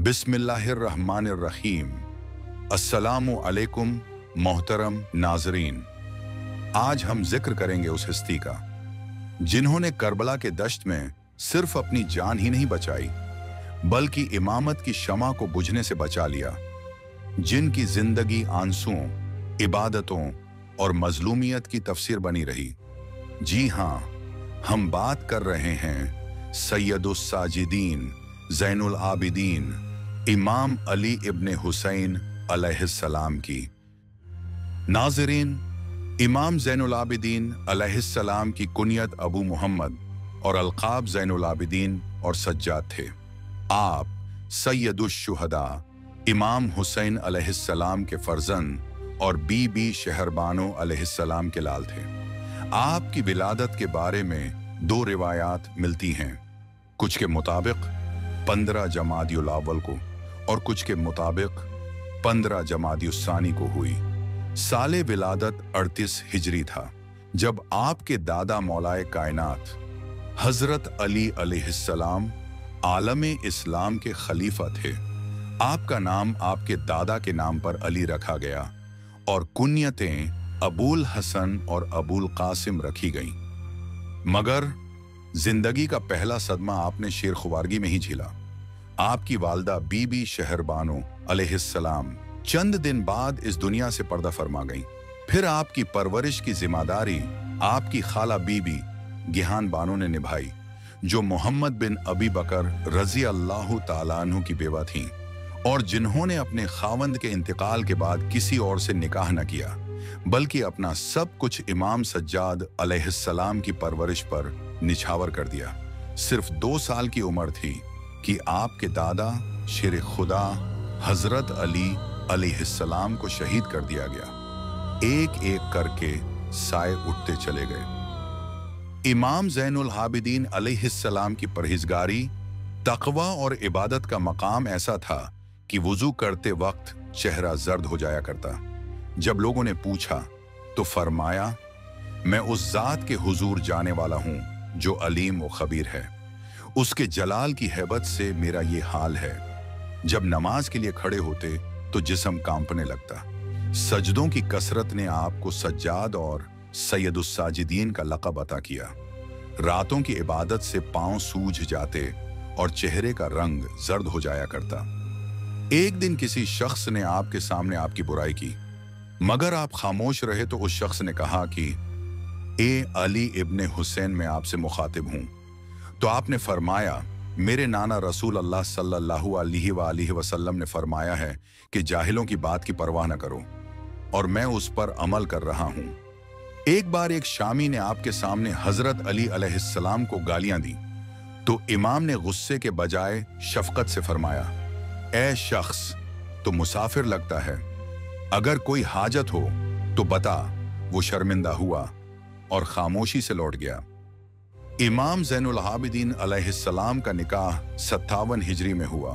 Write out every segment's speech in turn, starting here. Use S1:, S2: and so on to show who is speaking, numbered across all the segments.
S1: बिस्मिल्लाहिर्रहमानिर्रहीम। अस्सलामु अलैकुम मोहतरम नाजरीन। आज हम जिक्र करेंगे उस हस्ती का जिन्होंने करबला के दश्त में सिर्फ अपनी जान ही नहीं बचाई बल्कि इमामत की शमा को बुझने से बचा लिया, जिनकी जिंदगी आंसुओं, इबादतों और मजलूमियत की तफसीर बनी रही। जी हाँ, हम बात कर रहे हैं सैयदुस साजिदीन ज़ैनुल आबिदीन इमाम अली इब्ने हुसैन अलैहिस्सलाम की। नाज़रीन, इमाम ज़ैनुल आबिदीन अलैहिस्सलाम की कुनियत अबू मोहम्मद और अलक़ाब ज़ैनुल आबिदीन और सज्जाद थे। आप सैयदुश शुहदा इमाम हुसैन अलैहिस्सलाम के फर्जंद और बीबी शहरबानो अलैहिस्सलाम के लाल थे। आपकी विलादत के बारे में दो रिवायात मिलती हैं। कुछ के मुताबिक 15 जमादियुल अव्वल को और कुछ के मुताबिक 15 जमादियुस्सानी को हुई। साले विलादत 38 हिजरी था जब आपके दादा मौलाए कायनात हजरत अली अलैहिस्सलाम आलमे इस्लाम के खलीफा थे। आपका नाम आपके दादा के नाम पर अली रखा गया और कुन्यतें अबुल हसन और अबुल कासिम रखी गईं। मगर जिंदगी का पहला सदमा आपने शेर खुवारगी में ही झेला। आपकी वालदा बीबी शहरबानो अलैहिस्सलाम चंद दिन बाद इस दुनिया से पर्दा फरमा गईं। फिर आपकी परवरिश की जिम्मेदारी आपकी खाला बीबी गिहान बानो ने निभाई, जो मोहम्मद बिन अबी बकर रजी अल्लाह ताला अन्हु की बेवा थीं और जिन्होंने अपने खावंद के इंतकाल के बाद किसी और से निकाह न किया बल्कि अपना सब कुछ इमाम सज्जाद अलैहिस्सलाम की परवरिश पर निछावर कर दिया। सिर्फ 2 साल की उम्र थी कि आपके दादा शेर खुदा हजरत अली अलैहिस्सलाम को शहीद कर दिया गया। एक एक करके साए उठते चले गए। इमाम ज़ैनुल आबिदीन अलैहिस्सलाम की परहेजगारी, तक़वा और इबादत का मकाम ऐसा था कि वुज़ू करते वक्त चेहरा जर्द हो जाया करता। जब लोगों ने पूछा तो फरमाया, मैं उस ज़ात के हुजूर जाने वाला हूँ जो अलीम व खबीर है। उसके जलाल की हैबत से मेरा ये हाल है। जब नमाज के लिए खड़े होते तो जिस्म कांपने लगता। सजदों की कसरत ने आपको सज्जाद और सैयदुस साजिदीन का लक़ब अता किया। रातों की इबादत से पांव सूज जाते और चेहरे का रंग जर्द हो जाया करता। एक दिन किसी शख्स ने आपके सामने आपकी बुराई की, मगर आप खामोश रहे तो उस शख्स ने कहा कि ए अली इब्ने हुसैन, मैं आपसे मुखातिब हूं। तो आपने फरमाया, मेरे नाना रसूल अल्लाह सल्लल्लाहु अलैहि वसल्लम ने फरमाया है कि जाहिलों की बात की परवाह न करो, और मैं उस पर अमल कर रहा हूं। एक बार एक शामी ने आपके सामने हजरत अली अलैहिस्सलाम को गालियां दी तो इमाम ने गुस्से के बजाय शफकत से फरमाया, ए शख्स, तो मुसाफिर लगता है, अगर कोई हाजत हो तो बता। वो शर्मिंदा हुआ और खामोशी से लौट गया। इमाम ज़ैनुल आबिदीन अलैहिस्सलाम का निकाह 57 हिजरी में हुआ।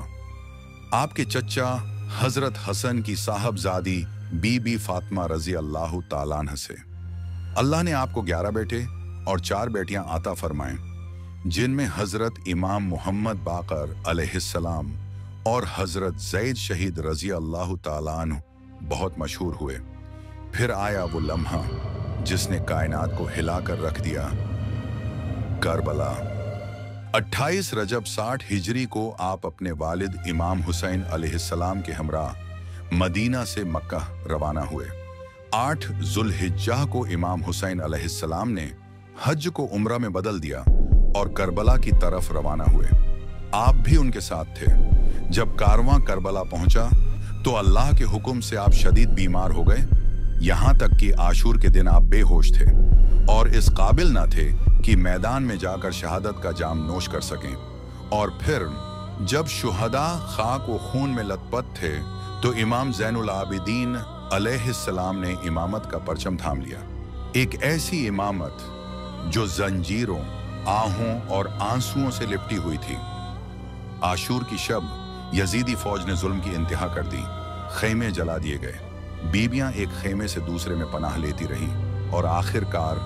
S1: आपके चचा हजरत हसन की साहबजादी बीबी फातिमा रजी अल्लाह ताला अन्हा से अल्लाह ने आपको 11 बेटे और 4 बेटियां आता फरमाएं, जिनमें हजरत इमाम मोहम्मद बाकर अलैहिस्सलाम और हजरत ज़ैद शहीद रजी अल्लाह ताला अन्हु बहुत मशहूर हुए। फिर आया वो लम्हा जिसने कायनात को हिलाकर रख दिया। करबला। 28 रजब 60 हिजरी को आप अपने वालिद इमाम हुसैन अलैहिस्सलाम के हमरा मदीना से मक्का रवाना हुए। 8 जुल्हिज्जा को इमाम हुसैन अलैहिस्सलाम ने हज को उम्रा में बदल दिया और करबला की तरफ रवाना हुए। आप भी उनके साथ थे। जब कारवां करबला पहुंचा तो अल्लाह के हुक्म से आप शदीद बीमार हो गए, यहां तक कि आशूर के दिन आप बेहोश थे और इस काबिल न थे कि मैदान में जाकर शहादत का जाम नोश कर सकें। और फिर जब शुहदा खाक व खून में लथपथ थे तो इमाम ज़ैनुल आबिदीन अलैहिस्सलाम ने इमामत का परचम थाम लिया। एक ऐसी इमामत जो जंजीरों, आहों और आंसुओं से लिपटी हुई थी। आशूर की शब यजीदी फौज ने जुल्म की इंतहा कर दी। खेमे जला दिए गए। बीबियां एक खेमे से दूसरे में पनाह लेती रहीं और आखिरकार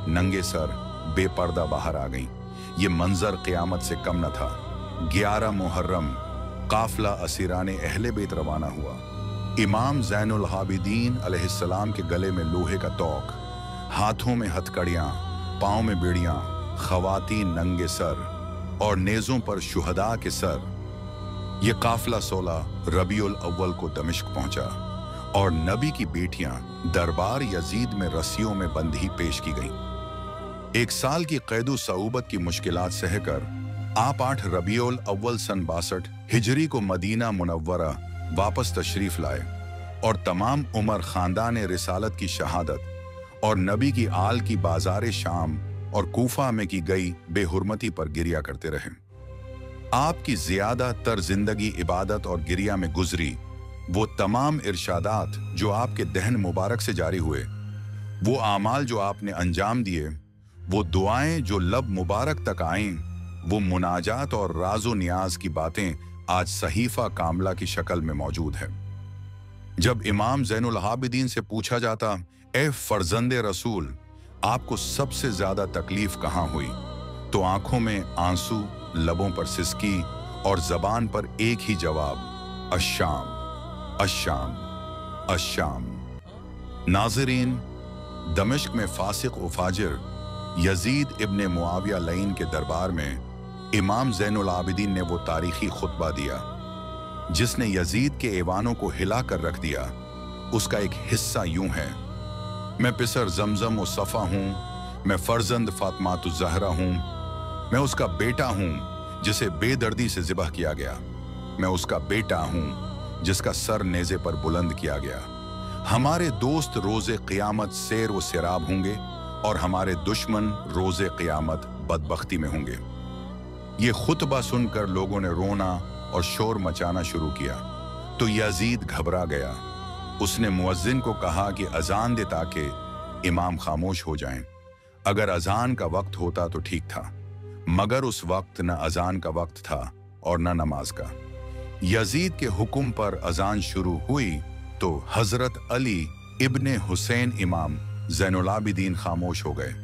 S1: नंगे सर बेपर्दा बाहर आ गईं। ये मंजर क़यामत से कम न था। 11 मुहर्रम काफला असीराने अहले बेत रवाना हुआ। इमाम ज़ैनुल आबिदीन अलैहिस्सलाम के गले में लोहे का तोक, हाथों में हथकड़ियाँ, पाँव में बेड़ियाँ, ख़वातीन नंगे सर और नेज़ों पर शुहदा के सर। ये काफिला 16 रबीउल अव्वल को दमिश्क पहुंचा और नबी की बेटियां दरबार यजीद में रस्सियों में बंधी पेश की गईं। 1 साल की कैदो सऊबत की मुश्किलात सहकर आप 8 रबीउल अव्वल सन 62 हिजरी को मदीना मुनव्वरा वापस तशरीफ लाए और तमाम उमर खानदान रिसालत की शहादत और नबी की आल की बाजार शाम और कूफा में की गई बेहुरमती पर गिरिया करते रहे। आपकी ज़्यादातर जिंदगी इबादत और गिरिया में गुजरी। वो तमाम इरशादात जो आपके दहन मुबारक से जारी हुए, वो आमाल जो आपने अंजाम दिए, वो दुआएं जो लब मुबारक तक आईं, वो मुनाजात और राजो नियाज की बातें आज सहीफा कामला की शक्ल में मौजूद है। जब इमाम ज़ैनुल आबिदीन से पूछा जाता, ए फर्जंदे रसूल, आपको सबसे ज्यादा तकलीफ कहाँ हुई, तो आंखों में आंसू, लबों पर सिसकी और जबान पर एक ही जवाब, अश्शाम, अश्शाम, अश्शाम। नाज़रीन, दमिश्क में फासिक व फाजिर यजीद इब्ने मुआविया लईन के दरबार में इमाम ज़ैनुल आबिदीन ने वो तारीखी खुतबा दिया जिसने यजीद के ऐवानों को हिला कर रख दिया। उसका एक हिस्सा यूं है, मैं पिसर जमजम व सफ़ा हूँ, मैं फर्जंद फातिमातु ज़हरा हूँ, मैं उसका बेटा हूँ जिसे बेदर्दी से ज़िबह किया गया, मैं उसका बेटा हूँ जिसका सर नेज़े पर बुलंद किया गया। हमारे दोस्त रोज़े क़ियामत सैर व सिराब होंगे और हमारे दुश्मन रोज़े क़ियामत बदबख्ती में होंगे। ये खुतबा सुनकर लोगों ने रोना और शोर मचाना शुरू किया तो यजीद घबरा गया। उसने मुअज्जिन को कहा कि अजान दे ताकि इमाम खामोश हो जाएं। अगर अजान का वक्त होता तो ठीक था, मगर उस वक्त न अजान का वक्त था और न नमाज का। यजीद के हुक्म पर अजान शुरू हुई तो हजरत अली इब्ने हुसैन इमाम ज़ैनुल आबिदीन खामोश हो गए।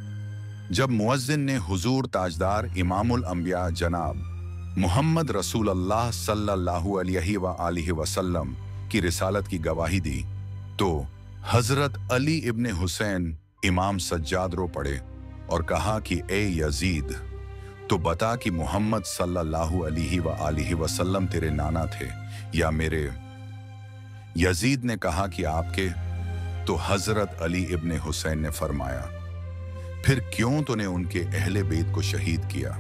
S1: जब मुअज्जिन ने हुजूर ताजदार इमामुल अंबिया जनाब मुहम्मद रसूलुल्लाह सल्लल्लाहु अलैहि व आलिहि वसल्लम की रिसालत की गवाही दी तो हजरत अली इब्ने हुसैन इमाम सज्जाद रो पड़े और कहा कि ए यजीद, तो बता कि मोहम्मद सल्लल्लाहु अलैहि व आलिहि वसल्लम तेरे नाना थे या मेरे? यजीद ने कहा कि आपके। तो हजरत अली इब्ने हुसैन ने फरमाया, फिर क्यों तूने उनके अहले बेत को शहीद किया?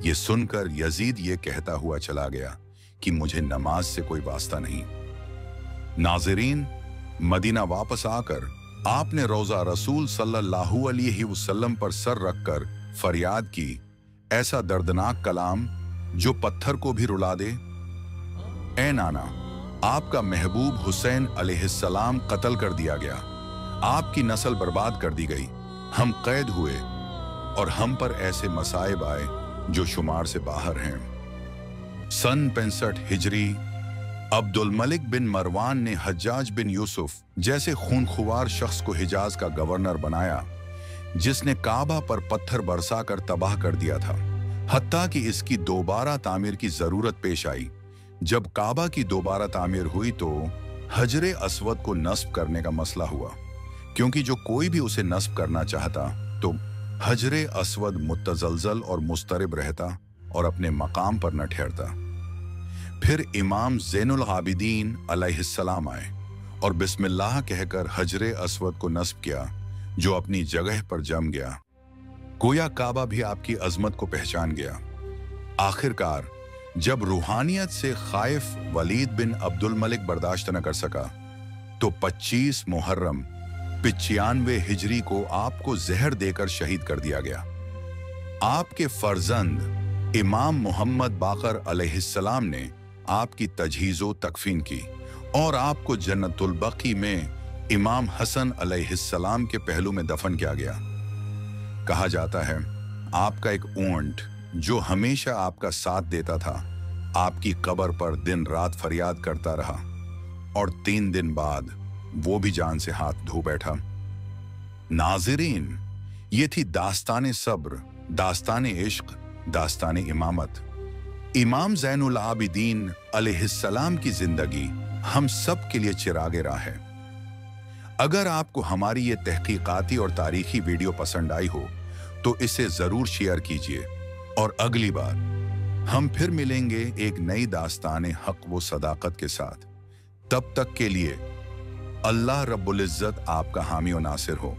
S1: ये सुनकर यजीद ये कहता हुआ चला गया कि मुझे नमाज से कोई वास्ता नहीं। नाज़रीन, मदीना वापस आकर आपने रोज़ा रसूल सल्लल्लाहु अलैहि वसल्लम पर सर रखकर फरियाद की, ऐसा दर्दनाक कलाम जो पत्थर को भी रुला दे। ए नाना, आपका महबूब हुसैन अलैहिस्सलाम कत्ल कर दिया गया, आपकी नस्ल बर्बाद कर दी गई, हम कैद हुए और हम पर ऐसे मसाइब आए जो शुमार से बाहर हैं। सन 65 हिजरी अब्दुल मलिक बिन मरवान ने हज्जाज बिन यूसुफ जैसे खूनखुवार शख्स को हिजाज का गवर्नर बनाया जिसने काबा पर पत्थर बरसा कर तबाह कर दिया था। हत्ता कि इसकी दोबारा तामीर की जरूरत पेश आई। जब काबा की दोबारा तामीर हुई तो हजरे अस्वद को नस्ब करने का मसला हुआ, क्योंकि जो कोई भी उसे नस्ब करना चाहता तो हजरे अस्वद मुतजलजल और मुस्तरिब रहता और अपने मकाम पर न ठहरता। फिर इमाम ज़ैनुल आबिदीन अलैहिस्सलाम आए और बिस्मिल्लाह कहकर हजरे अस्वद को नस्ब किया जो अपनी जगह पर जम गया। गोया काबा भी आपकी अजमत को पहचान गया। आखिरकार जब रूहानियत से खाइफ वलीद बिन अब्दुल मलिक बर्दाश्त न कर सका तो 25 मुहर्रम 95 हिजरी को आपको जहर देकर शहीद कर दिया गया। आपके फर्जंद इमाम मोहम्मद बाकर अलैहिस्सलाम ने आपकी तजहीज़ो तकफीन की और आपको जन्नतुल बकी में इमाम हसन अलैहिस्सलाम के पहलू में दफन किया गया। कहा जाता है आपका एक ऊंट जो हमेशा आपका साथ देता था आपकी कब्र पर दिन रात फरियाद करता रहा और 3 दिन बाद वो भी जान से हाथ धो बैठा। नाज़रीन, ये थी दास्ताने सब्र, दास्ताने इश्क, दास्ताने इमामत। इमाम ज़ैनुल आबिदीन अलैहिस्सलाम की जिंदगी हम सब के लिए चिराग राह है। अगर आपको हमारी ये तहकीकाती और तारीखी वीडियो पसंद आई हो तो इसे ज़रूर शेयर कीजिए, और अगली बार हम फिर मिलेंगे एक नई दास्तान हक़ व सदाकत के साथ। तब तक के लिए अल्लाह रब्बुल इज़्ज़त आपका हामी और नासिर हो।